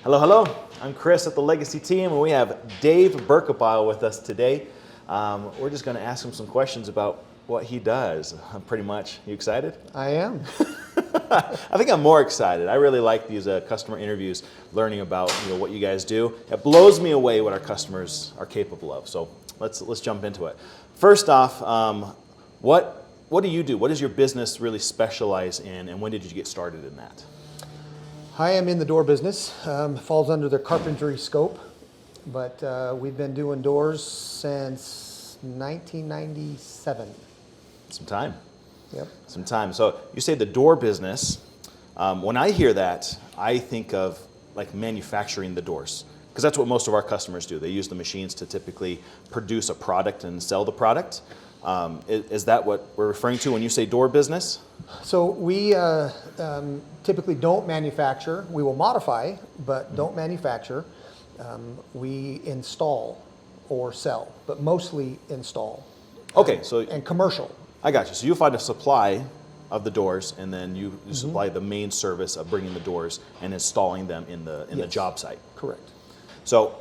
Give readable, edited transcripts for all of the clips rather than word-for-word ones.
Hello, hello. I'm Chris at the Legacy team, and we have Dave Berkebile with us today. We're just going to ask him some questions about what he does, pretty much. You excited? I am. I think I'm more excited. I really like these customer interviews, learning about what you guys do. It blows me away what our customers are capable of. So let's jump into it. First off, what do you do? What does your business really specialize in, and when did you get started in that? I am in the door business. Falls under the carpentry scope, but we've been doing doors since 1997. Some time. Yep. Some time. So you say the door business. When I hear that, I think of like manufacturing the doors, because that's what most of our customers do. They use the machines to typically produce a product and sell the product. Is that what we're referring to when you say door business? So we typically don't manufacture. We will modify, but don't manufacture. We install or sell, but mostly install. Okay, so and commercial. I got you. So you find a supply of the doors, and then you supply the main service of bringing the doors and installing them in the job site. Correct. So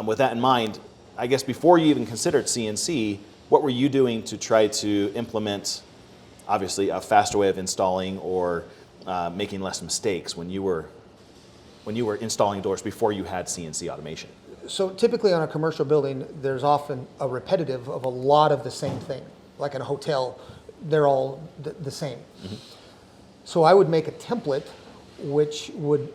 with that in mind, I guess before you even considered CNC, what were you doing to try to implement, obviously, a faster way of installing or making less mistakes when you were installing doors before you had CNC automation? So typically on a commercial building, there's often a repetitive of a lot of the same thing. Like in a hotel, they're all the same. Mm-hmm. So I would make a template which would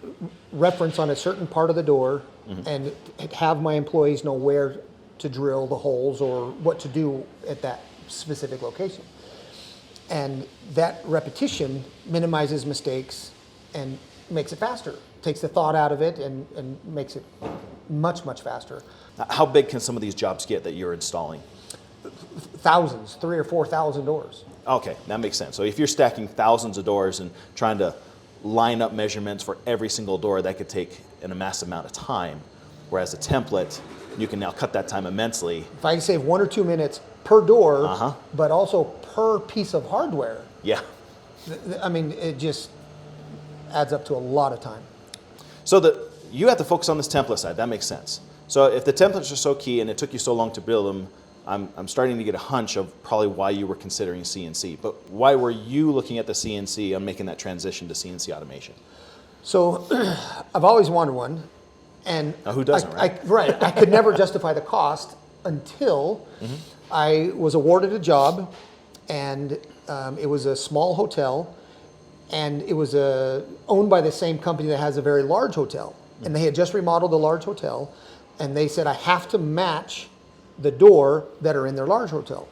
reference on a certain part of the door, mm-hmm. and have my employees know where to drill the holes or what to do at that specific location. And that repetition minimizes mistakes and makes it faster. Takes the thought out of it and makes it much, much faster. How big can some of these jobs get that you're installing? Thousands, 3,000 or 4,000 doors. Okay, that makes sense. So if you're stacking thousands of doors and trying to line up measurements for every single door, that could take an massive amount of time. Whereas a template, you can now cut that time immensely. If I can save 1 or 2 minutes per door, but also per piece of hardware. Yeah. I mean, it just adds up to a lot of time. So you have to focus on this template side. That makes sense. So if the templates are so key and it took you so long to build them, I'm starting to get a hunch of probably why you were considering CNC. But why were you looking at the CNC and making that transition to CNC automation? So I've always wanted one. And now, who doesn't, right? Right. I could never justify the cost until mm-hmm. I was awarded a job, and it was a small hotel, and it was owned by the same company that has a very large hotel. Mm-hmm. And they had just remodeled a large hotel, and they said, I have to match the door that are in their large hotel.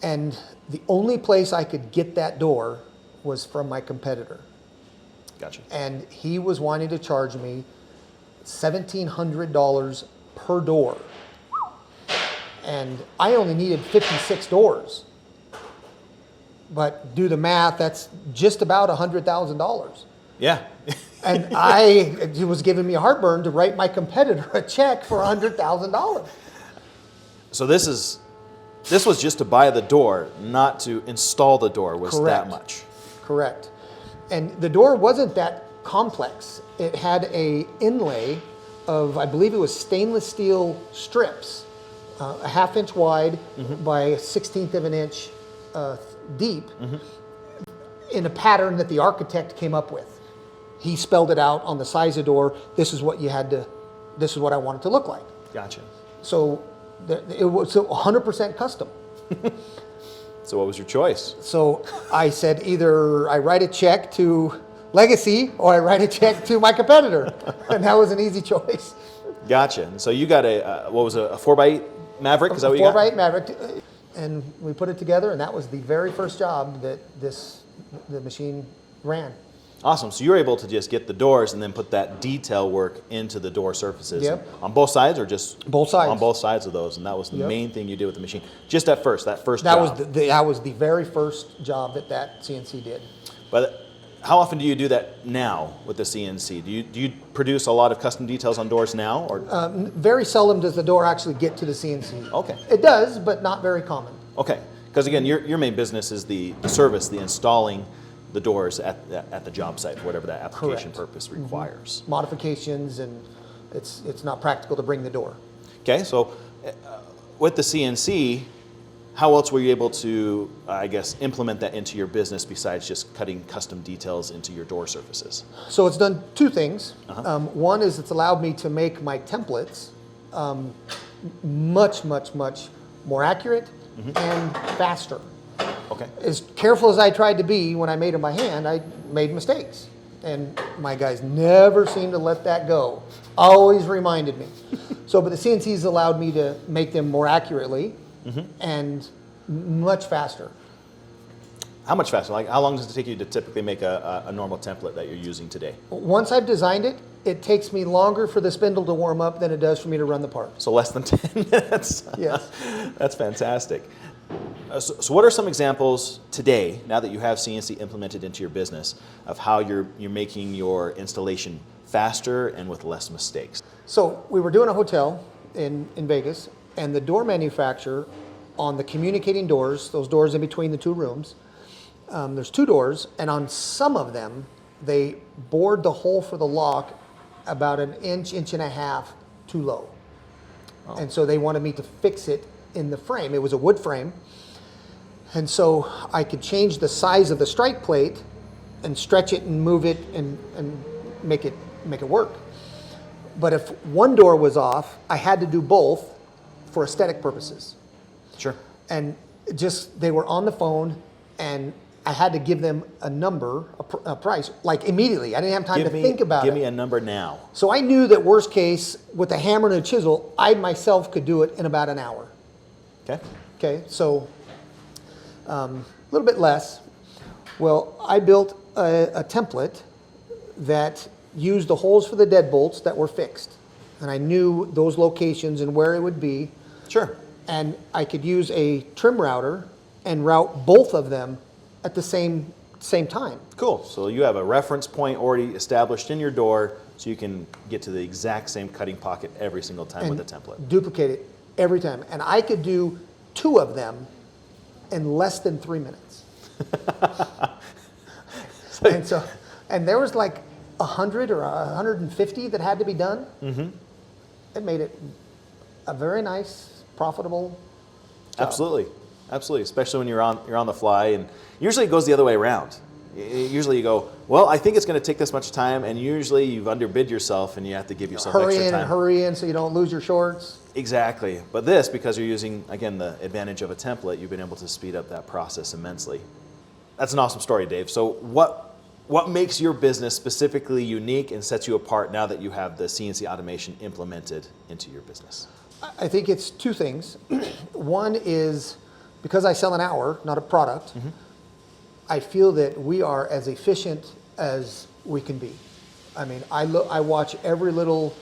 And the only place I could get that door was from my competitor. Gotcha. And he was wanting to charge me $1,700 per door. And I only needed 56 doors. But do the math, that's just about $100,000. Yeah. And he was giving me a heartburn to write my competitor a check for $100,000. So this was just to buy the door, not to install the door. Was Correct. That much? Correct. And the door wasn't that complex. It had a inlay of, I believe it was stainless steel strips, a 1/2 inch wide mm-hmm. by a 1/16 of an inch deep, mm-hmm. in a pattern that the architect came up with. He spelled it out on the size of the door. This is what this is what I want it to look like. Gotcha. So it was 100% custom. So what was your choice? So I said either I write a check to Legacy or I write a check to my competitor. And that was an easy choice. Gotcha. And so you got a 4x8 Maverick? Is that what you got? 4x8 Maverick. And we put it together, and that was the very first job that the machine ran. Awesome. So you were able to just get the doors and then put that detail work into the door surfaces. Yep. On both sides, or just both sides? On both sides of those, and that was the yep. main thing you did with the machine. Just that first job. That was the very first job that CNC did. But how often do you do that now with the CNC? Do you produce a lot of custom details on doors now, or? Very seldom does the door actually get to the CNC. Okay. It does, but not very common. Okay. Because again, your main business is the service, the installing. the doors at the job site for whatever that application Correct. purpose requires. Modifications, and it's not practical to bring the door. Okay, so with the CNC, how else were you able to, I guess, implement that into your business besides just cutting custom details into your door surfaces? So it's done two things. One is it's allowed me to make my templates much more accurate and faster. Okay. As careful as I tried to be when I made them by hand, I made mistakes. And my guys never seemed to let that go. Always reminded me. But the CNCs allowed me to make them more accurately and much faster. How much faster? Like, how long does it take you to typically make a normal template that you're using today? Once I've designed it, it takes me longer for the spindle to warm up than it does for me to run the part. So less than 10 minutes? Yes. That's fantastic. So what are some examples today, now that you have CNC implemented into your business, of how you're making your installation faster and with less mistakes? So we were doing a hotel in Vegas, and the door manufacturer on the communicating doors, those doors in between the two rooms, there's two doors, and on some of them, they bored the hole for the lock about an inch and a half too low. Oh. And so they wanted me to fix it in the frame. It was a wood frame. And so I could change the size of the strike plate and stretch it and move it and make it work. But if one door was off, I had to do both for aesthetic purposes. Sure. And they were on the phone, and I had to give them a number, a price, like immediately. I didn't have time to think about it. Give me a number now. So I knew that worst case, with a hammer and a chisel, I myself could do it in about an hour. Okay, so a little bit less. Well, I built a template that used the holes for the deadbolts that were fixed. And I knew those locations and where it would be. Sure. And I could use a trim router and route both of them at the same time. Cool. So you have a reference point already established in your door, so you can get to the exact same cutting pocket every single time with the template. Duplicate it every time. And I could do two of them in less than 3 minutes. And there was like 100 or 150 that had to be done. It made it a very nice, profitable job. Absolutely, especially when you're on the fly, and usually it goes the other way around. Usually you go, well, I think it's going to take this much time, and usually you've underbid yourself and you have to give yourself extra time. Hurry in so you don't lose your shorts. Exactly. But this, because you're using, again, the advantage of a template, you've been able to speed up that process immensely. That's an awesome story, Dave. So what makes your business specifically unique and sets you apart now that you have the CNC automation implemented into your business? I think it's two things. One is, because I sell an hour, not a product, I feel that we are as efficient as we can be. I mean, I watch every little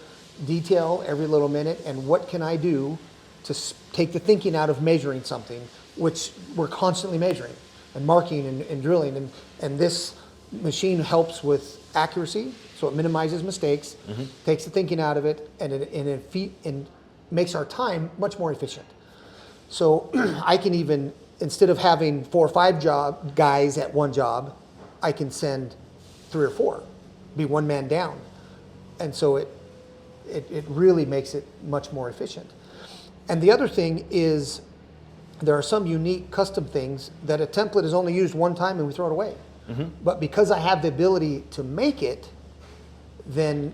detail, every little minute, and what can I do to take the thinking out of measuring something, which we're constantly measuring and marking and drilling. And this machine helps with accuracy, so it minimizes mistakes, takes the thinking out of it, and makes our time much more efficient. So I can even, instead of having 4 or 5 guys at one job, I can send 3 or 4, be one man down. And so it really makes it much more efficient. And the other thing is, there are some unique custom things that a template is only used one time and we throw it away. But because I have the ability to make it, then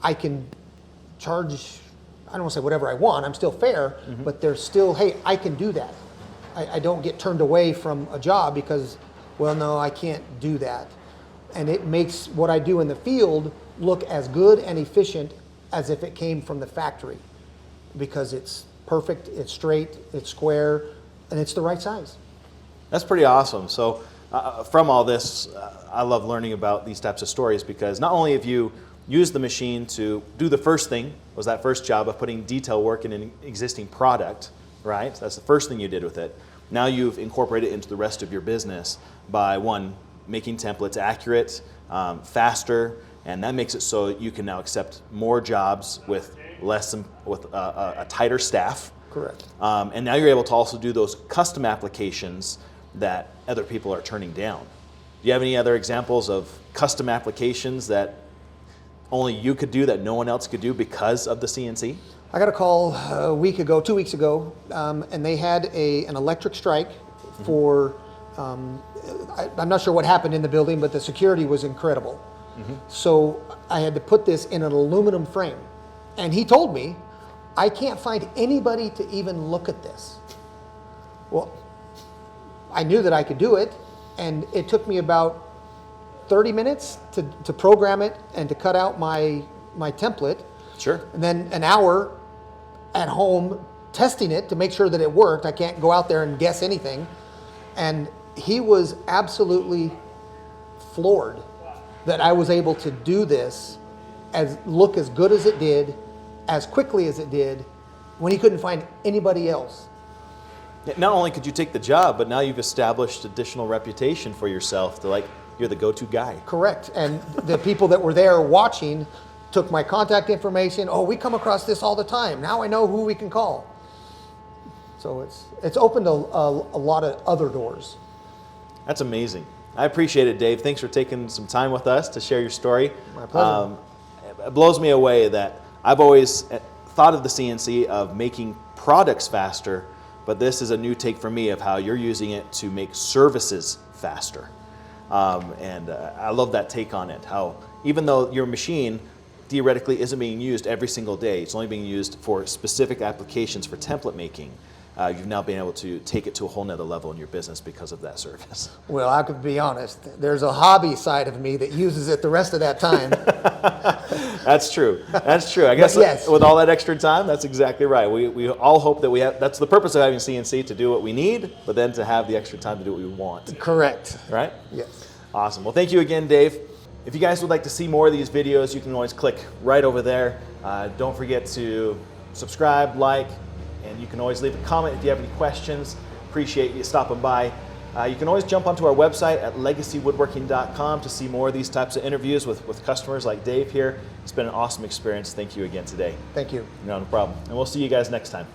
I can charge, I don't want to say whatever I want, I'm still fair, but there's still, hey, I can do that. I don't get turned away from a job because, well, no, I can't do that. And it makes what I do in the field look as good and efficient as if it came from the factory, because it's perfect, it's straight, it's square, and it's the right size. That's pretty awesome. So from all this, I love learning about these types of stories, because not only have you used the machine to do the first thing, was that first job of putting detail work in an existing product, right? That's the first thing you did with it. Now you've incorporated it into the rest of your business by, one, making templates accurate, faster, and that makes it so you can now accept more jobs with a tighter staff. Correct. And now you're able to also do those custom applications that other people are turning down. you have any other examples of custom applications that only you could do that no one else could do because of the CNC? I got a call a week ago, 2 weeks ago, and they had an electric strike for, I'm not sure what happened in the building, but the security was incredible. So I had to put this in an aluminum frame. And he told me, I can't find anybody to even look at this. Well, I knew that I could do it, and it took me about 30 minutes to program it and to cut out my template. Sure. And then an hour at home testing it to make sure that it worked. I can't go out there and guess anything. And he was absolutely floored that I was able to do this, look as good as it did, as quickly as it did, when he couldn't find anybody else. Not only could you take the job, but now you've established additional reputation for yourself to, like, you're the go-to guy. Correct. And the people that were there watching took my contact information. Oh, we come across this all the time. Now I know who we can call. So it's opened a lot of other doors. That's amazing. I appreciate it, Dave. Thanks for taking some time with us to share your story. My pleasure. It blows me away that I've always thought of the CNC of making products faster, but this is a new take for me of how you're using it to make services faster. And I love that take on it, how even though your machine theoretically isn't being used every single day, it's only being used for specific applications for template making, you've now been able to take it to a whole nother level in your business because of that service. Well, I could be honest. There's a hobby side of me that uses it the rest of that time. That's true. That's true. I guess yes. With all that extra time, that's exactly right. We all hope that we have, that's the purpose of having CNC, to do what we need, but then to have the extra time to do what we want. Correct. Right? Yes. Awesome. Well, thank you again, Dave. If you guys would like to see more of these videos, you can always click right over there. Don't forget to subscribe, like, and you can always leave a comment if you have any questions. Appreciate you stopping by. You can always jump onto our website at legacywoodworking.com to see more of these types of interviews with customers like Dave here. It's been an awesome experience. Thank you again today. Thank you. No problem. And we'll see you guys next time.